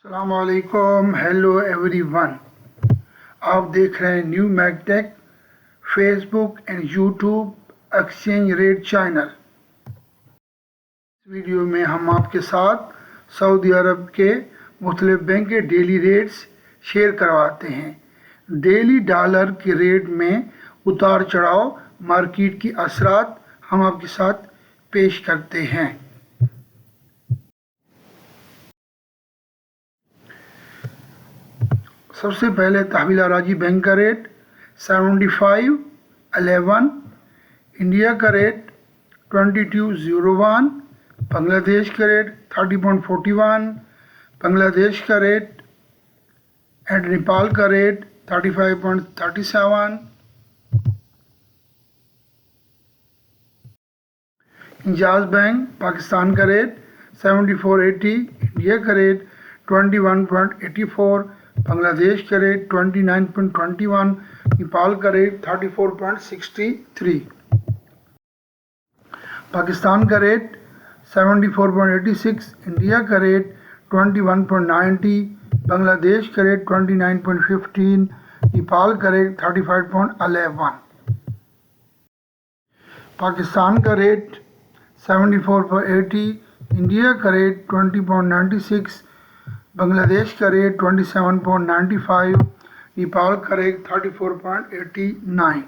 السلام علیکم، hello every one. آپ دیکھ رہے ہیں new mac tech Facebook and YouTube exchange rate channel. اس ویڈیو میں ہم آپ کے ساتھ سعودی عرب کے مختلف بینک کے ڈیلی ریٹس شیئر کرواتے ہیں. ڈیلی ڈالر کے ریٹ میں اتار چڑھاؤ، مارکیٹ کی اثرات ہم آپ کے ساتھ پیش کرتے ہیں. سب سے پہلے تحویل اراضی بینک کا ریٹ 75.11، انڈیا کا ریٹ 22.01، بنگلہ دیش کا ریٹ 30.41، بنگلہ دیش کا ریٹ اینڈ نیپال کا ریٹ 35.37، انجاز بینک پاکستان کا ریٹ 74.80، انڈیا کا ریٹ 21.84، بنگلہ دیش کا ریٹ 29.21، نیپال کا ریٹ 34.63، پاکستان کا ریٹ 74.86، انڈیا کا ریٹ 21.90، بنگلہ دیش کا ریٹ 29.15، نیپال کا ریٹ 35.11، پاکستان کا ریٹ 74.80، انڈیا کا ریٹ 20.96، بنگلہ دیش کا ریٹ 27.95، نیپال کا ریٹ 34.89،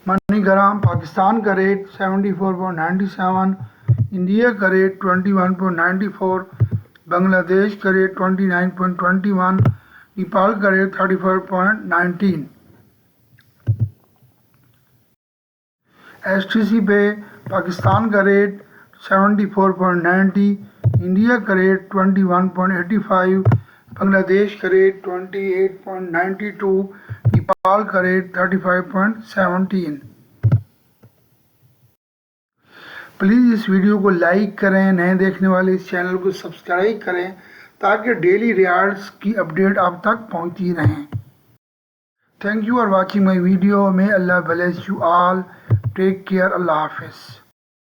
منی گرام پاکستان کا ریٹ 74.97، انڈیا کا ریٹ 21.94، بنگلہ دیش کا ریٹ 29.21، نیپال کا ریٹ 34.19، ایس ٹی سی پہ پاکستان کا ریٹ 74.90، انڈیا کا ریٹ 21.85، بنگلہ دیش کا ریٹ 28.92، نیپال کا ریٹ 35.17۔ پلیز اس ویڈیو کو لائک کریں، نئے دیکھنے والے اس چینل کو سبسکرائب کریں تاکہ ڈیلی ریاض کی اپڈیٹ آپ تک پہنچتی رہیں۔ Thank you for watching my video. May Allah bless you all. Take care. اللہ حافظ.